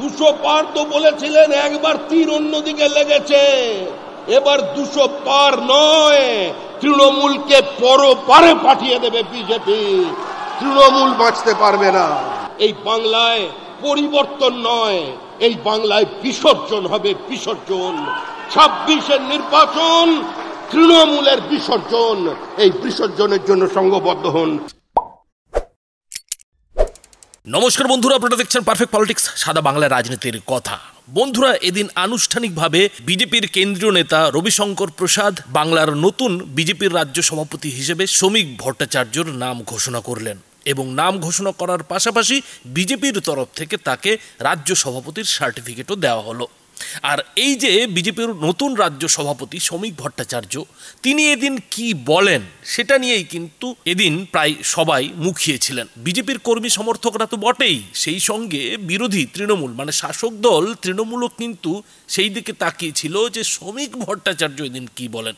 200 পার তো বলেছিলেন, একবার তীর অন্যদিকে লেগেছে, এবার 200 পার নয়, তৃণমূলকে পরপারে পাঠিয়ে দেবে বিজেপি। তৃণমূল বাঁচতে পারবে না। এই বাংলায় পরিবর্তন নয়, এই বাংলায় বিসর্জন হবে, বিসর্জন। 26-এর নির্বাচন তৃণমূলের বিসর্জন। এই বিসর্জনের জন্য সংঘবদ্ধ হন। নমস্কার বন্ধুরা, আপনারা দেখছেন পারফেক্ট পলিটিক্স, সাদা বাংলার রাজনীতির কথা। বন্ধুরা, এদিন আনুষ্ঠানিকভাবে বিজেপির কেন্দ্রীয় নেতা রবিশঙ্কর প্রসাদ বাংলার নতুন বিজেপির রাজ্য সভাপতি হিসেবে শ্রমিক ভট্টাচার্যর নাম ঘোষণা করলেন এবং নাম ঘোষণা করার পাশাপাশি বিজেপির তরফ থেকে তাকে রাজ্য সভাপতির সার্টিফিকেটও দেওয়া হলো। আর এই যে বিজেপির নতুন রাজ্য সভাপতি শ্রমিক ভট্টাচার্য, তিনি এদিন কি বলেন সেটা নিয়েই কিন্তু এদিন প্রায় সবাই মুখিয়েছিলেন। বিজেপির কর্মী সমর্থকরা তো বটেই, সেই সঙ্গে বিরোধী তৃণমূল মানে শাসক দল তৃণমূলও কিন্তু সেই দিকে তাকিয়েছিল যে শ্রমিক ভট্টাচার্য এদিন কি বলেন।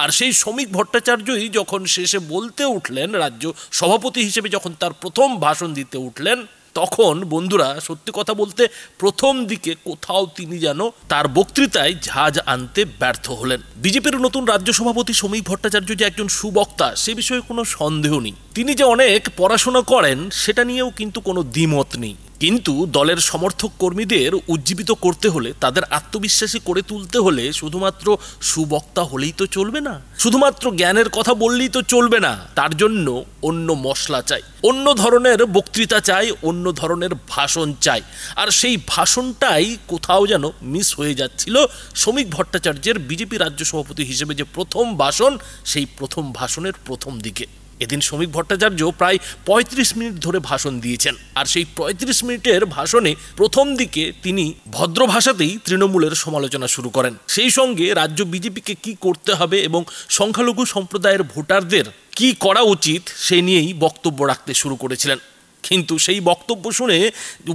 আর সেই শ্রমিক ভট্টাচার্যই যখন শেষে বলতে উঠলেন, রাজ্য সভাপতি হিসেবে যখন তার প্রথম ভাষণ দিতে উঠলেন, তখন বন্ধুরা সত্যি কথা বলতে প্রথম দিকে কোথাও তিনি যেন তার বক্তৃতায় ঝাঁজ আনতে ব্যর্থ হলেন। বিজেপির নতুন রাজ্য সভাপতি শ্রমিক ভট্টাচার্য যে একজন সুবক্তা সে বিষয়ে কোনো সন্দেহ নেই। তিনি যে অনেক পড়াশোনা করেন সেটা নিয়েও কিন্তু কোনো দ্বিমত নেই। কিন্তু দলের সমর্থক কর্মীদের উজ্জীবিত করতে হলে, তাদের আত্মবিশ্বাসী করে তুলতে হলে শুধুমাত্র সুবক্তা হলেই তো চলবে না, শুধুমাত্র জ্ঞানের কথা বললেই তো চলবে না। তার জন্য অন্য মশলা চাই, অন্য ধরনের বক্তৃতা চাই, অন্য ধরনের ভাষণ চাই। আর সেই ভাষণটাই কোথাও যেন মিস হয়ে যাচ্ছিল শ্রমিক ভট্টাচার্যের বিজেপি রাজ্য সভাপতি হিসেবে যে প্রথম ভাষণ, সেই প্রথম ভাষণের প্রথম দিকে। এদিন শ্রমিক ভট্টাচার্য প্রায় 35 মিনিট ধরে ভাষণ দিয়েছেন। আর সেই 35 মিনিটের ভাষণে প্রথম দিকে তিনি ভদ্র ভাষাতেই তৃণমূলের সমালোচনা শুরু করেন। সেই সঙ্গে রাজ্য বিজেপিকে কি করতে হবে এবং সংখ্যালঘু সম্প্রদায়ের ভোটারদের কি করা উচিত সেই নিয়েই বক্তব্য রাখতে শুরু করেছিলেন। কিন্তু সেই বক্তব্য শুনে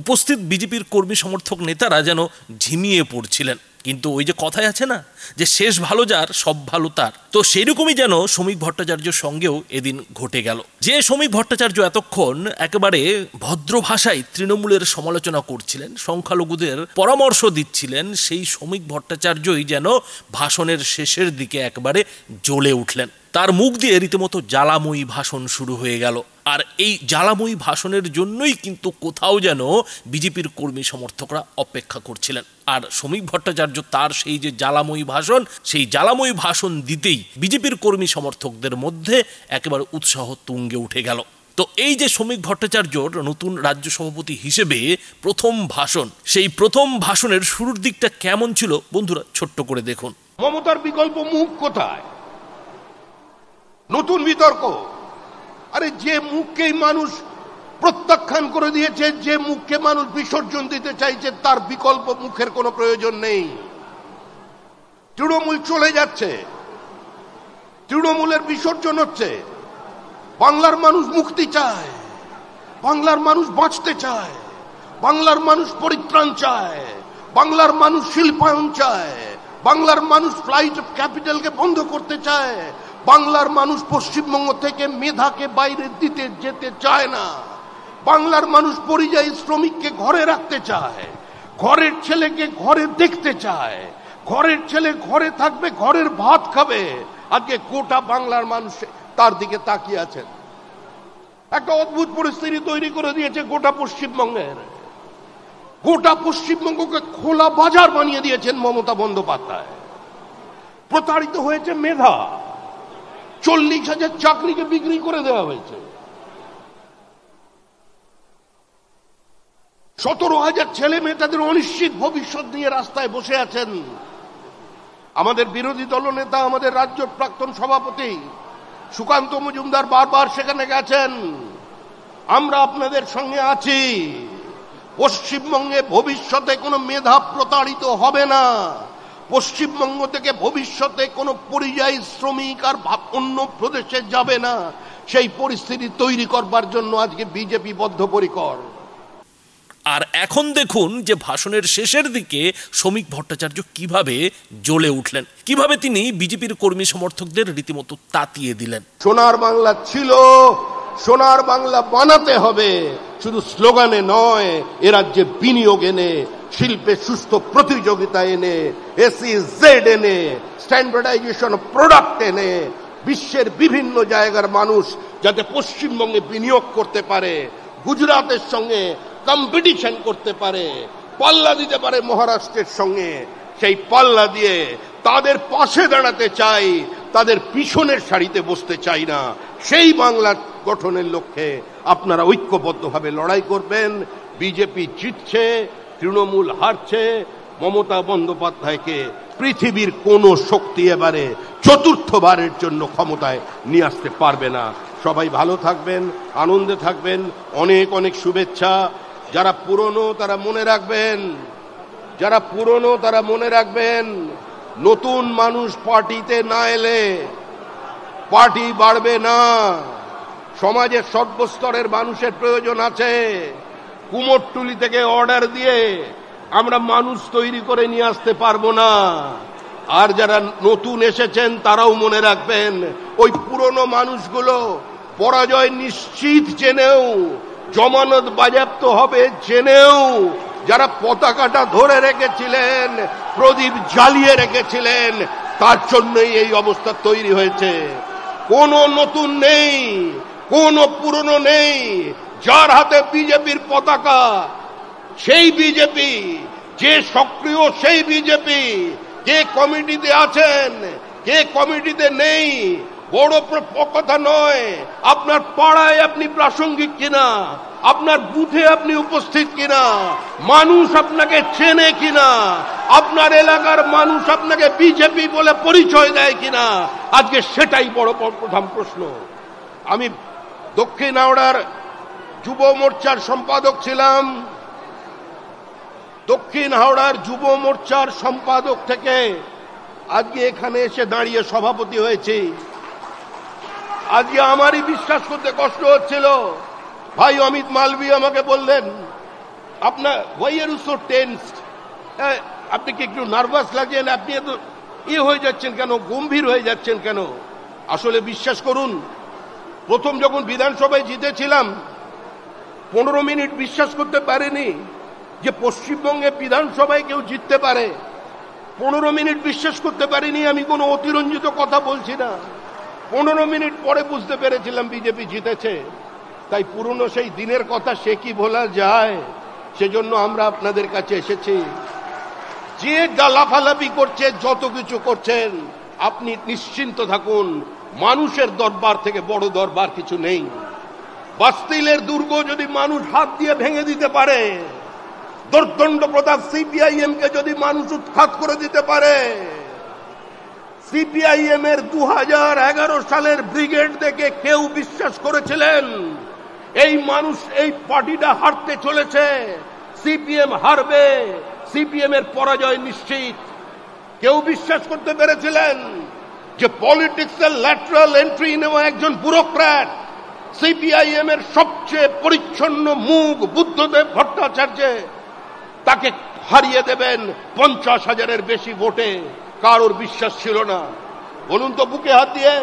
উপস্থিত বিজেপির কর্মী সমর্থক নেতারা যেন ঝিমিয়ে পড়ছিলেন। কিন্তু ওই যে কথাই আছে না, যে শেষ ভালো যার সব ভালো তার, তো সেইরকমই যেন শ্রমিক ভট্টাচার্যের সঙ্গেও এদিন ঘটে গেল। যে শ্রমিক ভট্টাচার্য এতক্ষণ একেবারে ভদ্র ভাষায় তৃণমূলের সমালোচনা করছিলেন, সংখ্যালঘুদের পরামর্শ দিচ্ছিলেন, সেই শ্রমিক ভট্টাচার্যই যেন ভাষণের শেষের দিকে একেবারে জ্বলে উঠলেন। তার মুখ দিয়ে রীতিমতো জ্বালাময়ী ভাষণ শুরু হয়ে গেল। আর এই জ্বালাময়ী ভাষণের জন্যই কিন্তু কোথাও যেন বিজেপির কর্মী সমর্থকরা অপেক্ষা করছিলেন। আর শ্রমিক ভট্টাচার্য তার সেই যে জ্বালাময়ী ভাষণ, সেই জ্বালাময়ী ভাষণ দিতেই বিজেপির কর্মী সমর্থকদের মধ্যে একেবারে উৎসাহ তুঙ্গে উঠে গেল। তো এই যে শ্রমিক ভট্টাচার্যর নতুন রাজ্য সভাপতি হিসেবে প্রথম ভাষণ, সেই প্রথম ভাষণের শুরুর দিকটা কেমন ছিল বন্ধুরা ছোট্ট করে দেখুন। মমতার বিকল্প মুখ কোথায়? নতুন বিতর্ক। আরে যে মুখকেই মানুষ প্রত্যাখ্যান করে দিয়েছে, যে মুখকে মানুষ বিসর্জন দিতে চাইছে, তার বিকল্প মুখের কোনো প্রয়োজন নেই। তৃণমূল চলে যাচ্ছে, তৃণমূলের বিসর্জন হচ্ছে। বাংলার মানুষ মুক্তি চায়, বাংলার মানুষ বাঁচতে চায়, বাংলার মানুষ পরিত্রাণ চায়, বাংলার মানুষ শিল্পায়ন চায়, বাংলার মানুষ ফ্লাইট অফ ক্যাপিটালকে বন্ধ করতে চায়, বাংলার মানুষ পশ্চিমবঙ্গ থেকে মেধাকে বাইরে দিতে যেতে চায় না, বাংলার মানুষ পরিযায়ী শ্রমিককে ঘরে রাখতে চায়, ঘরের ছেলেকে ঘরে দেখতে চায়, ঘরের ছেলে ঘরে থাকবে, ঘরের ভাত খাবে। আজকে গোটা বাংলার মানুষ তার দিকে তাকিয়ে আছেন। একটা অদ্ভুত পরিস্থিতি তৈরি করে দিয়েছে গোটা পশ্চিমবঙ্গের। গোটা পশ্চিমবঙ্গকে খোলা বাজার বানিয়ে দিয়েছেন মমতা বন্দ্যোপাধ্যায়। প্রতারিত হয়েছে মেধা, 40,000 চাকরিকে বিক্রি করে দেওয়া হয়েছে। 17,000 ছেলে মেয়ে তাদের অনিশ্চিত ভবিষ্যৎ নিয়ে রাস্তায় বসে আছেন। আমাদের বিরোধী দলনেতা, আমাদের রাজ্য প্রাক্তন সভাপতি সুকান্ত মজুমদার বারবার সেখানে গেছেন। আমরা আপনাদের সঙ্গে আছি। পশ্চিমবঙ্গে ভবিষ্যতে কোনো মেধা প্রতারিত হবে না। পশ্চিমবঙ্গ থেকে ভবিষ্যতে কোনো পরিযায়ী শ্রমিক আর অন্য প্রদেশে যাবে না। সেই পরিস্থিতি তৈরি করবার জন্য আজকে বিজেপি বদ্ধপরিকর। আর এখন দেখুন যে ভাষণের শেষের দিকে শ্রমিক ভট্টাচার্য কিভাবে জ্বলে উঠলেন, কিভাবে তিনি বিজেপির কর্মী সমর্থকদের রীতিমতো তাতিয়ে দিলেন। সোনার বাংলা ছিল, সোনার বাংলা বানাতে হবে, শুধু স্লোগানে নয়, এ রাজ্যে বিনিয়োগ এনে শিল্পে সুস্থ প্রতিযোগিতা এনে, SEZ এনে, স্ট্যান্ডার্ডাইজেশন অফ প্রোডাক্ট এনে বিশ্বের বিভিন্ন জায়গার মানুষ যাতে পশ্চিমবঙ্গে বিনিয়োগ করতে পারে, গুজরাটের সঙ্গে কম্পিটিশন করতে পারে, পাল্লা দিতে পারে মহারাষ্ট্রের সঙ্গে, সেই পাল্লা দিয়ে তাদের পাশে দাঁড়াতে চাই, তাদের পিছনের সারিতে বসতে চাই না। সেই বাংলা গঠনের লক্ষ্যে আপনারা ঐক্যবদ্ধভাবে লড়াই করবেন। বিজেপি জিতছে, তৃণমূল হারছে, মমতা বন্দ্যোপাধ্যায়কে পৃথিবীর কোন শক্তি এবারে চতুর্থবারের জন্য ক্ষমতায় নিয়ে আসতে পারবে না। সবাই ভালো থাকবেন, আনন্দে থাকবেন, অনেক অনেক শুভেচ্ছা। যারা পুরনো তারা মনে রাখবেন, যারা পুরনো তারা মনে রাখবেন, নতুন মানুষ পার্টিতে না এলে পার্টি বাড়বে না। সমাজের সর্বস্তরের মানুষের প্রয়োজন আছে। কুমোরটুলি থেকে অর্ডার দিয়ে আমরা মানুষ তৈরি করে নিয়ে আসতে পারবো না। আর যারা নতুন এসেছেন তারাও মনে রাখবেন, ওই পুরনো মানুষগুলো পরাজয় নিশ্চিত জেনেও, জমানত বাজেয়াপ্ত হবে জেনেও, যারা পতাকাটা ধরে রেখেছিলেন, প্রদীপ জ্বালিয়ে রেখেছিলেন, তার জন্যই এই অবস্থা তৈরি হয়েছে। কোনো নতুন নেই, কোনো পুরনো নেই। যার হাতে বিজেপির পতাকা সেই বিজেপি, যে সক্রিয় সেই বিজেপি। কে কমিটিতে আছেন, কে কমিটিতে নেই বড় কথা নয়। আপনার পাড়ায় আপনি প্রাসঙ্গিক কিনা, আপনার বুথে আপনি উপস্থিত কিনা, মানুষ আপনাকে চেনে কিনা, আপনার এলাকার মানুষ আপনাকে বিজেপি বলে পরিচয় দেয় কিনা, আজকে সেটাই বড় প্রধান প্রশ্ন। আমি দক্ষিণ হাওড়ার যুব মোর্চার সম্পাদক ছিলাম। দক্ষিণ হাওড়ার যুব মোর্চার সম্পাদক থেকে আজকে এখানে এসে দাঁড়িয়ে সভাপতি হয়েছি। আজকে আমারই বিশ্বাস করতে কষ্ট হচ্ছিল। ভাই অমিত মালভি আমাকে বললেন, আপনার why are you so tensed, আপনি কি একটু নার্ভাস লাগছেন, আপনি এত হয়ে যাচ্ছেন কেন, গম্ভীর হয়ে যাচ্ছেন কেন? আসলে বিশ্বাস করুন, প্রথম যখন বিধানসভায় জিতেছিলাম 15 মিনিট বিশ্বাস করতে পারিনি যে পশ্চিমবঙ্গে বিধানসভায় কেউ জিততে পারে। 15 মিনিট বিশ্বাস করতে পারিনি। আমি কোনো অতিরঞ্জিত কথা বলছি না। 15 মিনিট পরে বুঝতে পেরেছিলাম বিজেপি জিতেছে। তাই পুরনো সেই দিনের কথা সে কি ভোলা যায়? সেজন্য আমরা আপনাদের কাছে এসেছি। যে গালাফালাপি করছে, যত কিছু করছেন, আপনি নিশ্চিন্ত থাকুন, মানুষের দরবার থেকে বড় দরবার কিছু নেই। বাস্তিলের দুর্গ যদি মানুষ হাত দিয়ে ভেঙে দিতে পারে, দর্দণ্ড প্রতাপ সিপিআইএম কে যদি মানুষ উৎখাত করে দিতে পারে, সিপিআইএম এর 2011 সালের ব্রিগেড দেখে কেউ বিশ্বাস করেছিলেন এই মানুষ, এই পার্টিটা হারতে চলেছে, সিপিএম হারবে, সিপিএম এর পরাজয় নিশ্চিত? কেউ বিশ্বাস করতে পেরেছিলেন যে পলিটিক্সের ল্যাটারাল এন্ট্রি নেওয়া একজন ব্যুরোক্র্যাট সিপিআইএম এর সবচেয়ে পরিচ্ছন্ন মুখ বুদ্ধদেব ভট্টাচার্য তাকে হারিয়ে দেবেন 50,000-এর বেশি ভোটে? কারোর বিশ্বাস ছিল না। বলুন তো বুকে হাত দিয়ে।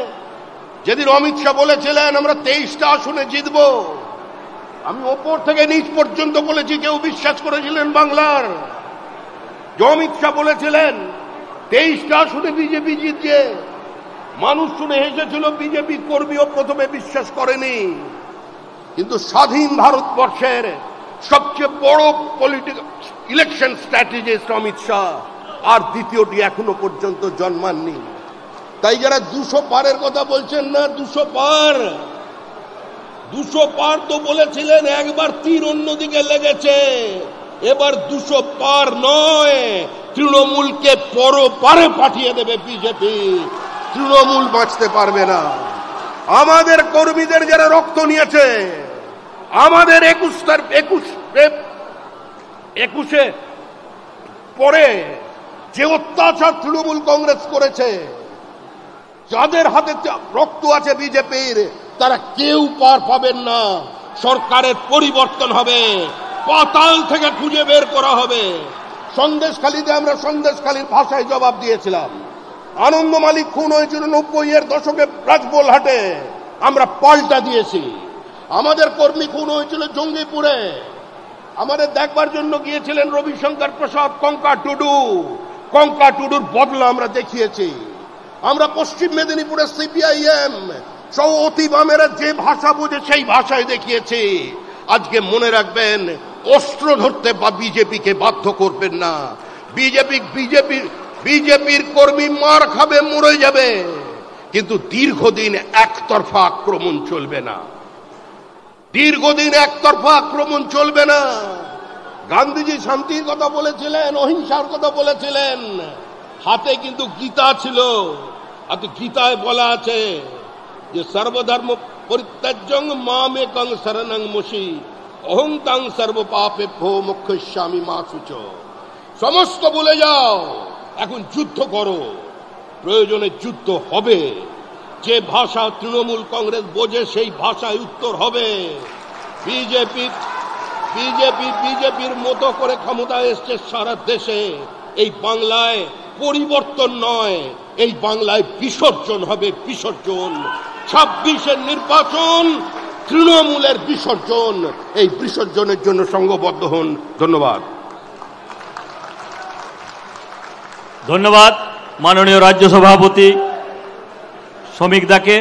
যেদিন অমিত শাহ বলেছিলেন আমরা 23টা আসনে জিতব, আমি ওপর থেকে নিচ পর্যন্ত বলেছি, কেউ বিশ্বাস করেছিলেন বাংলার? অমিত শাহ বলেছিলেন 23টা আসনে বিজেপি জিতছে, মানুষ শুনে হেসেছিল, বিজেপি কর্মীও প্রথমে বিশ্বাস করেনি। কিন্তু স্বাধীন ভারতবর্ষের সবচেয়ে বড় political election strategist Amit Shah, আর দ্বিতীয়টি এখনো পর্যন্ত জন্মাননি। তাই যারা 200 পারের কথা বলছেন না, 200 পার তো বলেছিলেন, একবার তীর অন্যদিকে লেগেছে, এবার 200 পার নয়, তৃণমূলকে পরপারে পাঠিয়ে দেবে বিজেপি। তৃণমূল বাঁচতে পারবে না। আমাদের কর্মীদের যারা রক্ত নিয়েছে, আমাদের 21 পরে যে অত্যাচার তৃণমূল কংগ্রেস করেছে, যাদের হাতে রক্ত আছে বিজেপির, তারা কেউ পার পাবেন না। সরকারের পরিবর্তন হবে, পাতাল থেকে খুঁজে বের করা হবে। সন্দেশখালীতে আমরা সন্দেশখালীর ভাষায় জবাব দিয়েছিলাম। আনন্দ মালিক খুন হয়েছিল 90-এর দশকে রাজবোলহাটে, আমরা পাল্টা দিয়েছি। আমাদের কর্মী খুন হয়েছিল জঙ্গিপুরে, আমাদের দেখবার জন্য গিয়েছিলেন রবিশঙ্কর প্রসাদ, কঙ্কা টুডুর বদলা আমরা দেখিয়েছি। আমরা পশ্চিম মেদিনীপুরের সিপিআইএম সহ অতি বামেরা যে ভাষা বোঝে সেই ভাষায় দেখিয়েছি। আজকে মনে রাখবেন, অস্ত্র ধরতে বা বিজেপিকে বাধ্য করবেন না। বিজেপির কর্মী মার খাবে, মরে যাবে, কিন্তু দীর্ঘদিন একতরফা আক্রমণ চলবে না। গান্ধীজি শান্তির কথা বলেছিলেন, অহিংসার কথা বলেছিলেন, হাতে কিন্তু গীতা ছিল। আর গীতায় বলা আছে যে সর্বধর্ম পরিত্যাজ্যং মামেকং শরণং মুষি অহং তাং সর্ব পাপেভ্যো মোক্ষয়িষ্যামি মা শুচ। সমস্ত ভুলে যাও, এখন যুদ্ধ করো, প্রয়োজনে যুদ্ধ হবে। যে ভাষা তৃণমূল কংগ্রেস বোঝে সেই ভাষায় উত্তর হবে। বিজেপির মতো করে ক্ষমতায় এসছে সারা দেশে। এই বাংলায় পরিবর্তন নয়, এই বাংলায় বিসর্জন হবে, বিসর্জন। 26-এর নির্বাচন তৃণমূলের বিসর্জন। এই বিসর্জনের জন্য সংঘবদ্ধ হন। ধন্যবাদ। ধন্যবাদ মাননীয় রাজ্য সভাপতি শ্রমিক দাকে।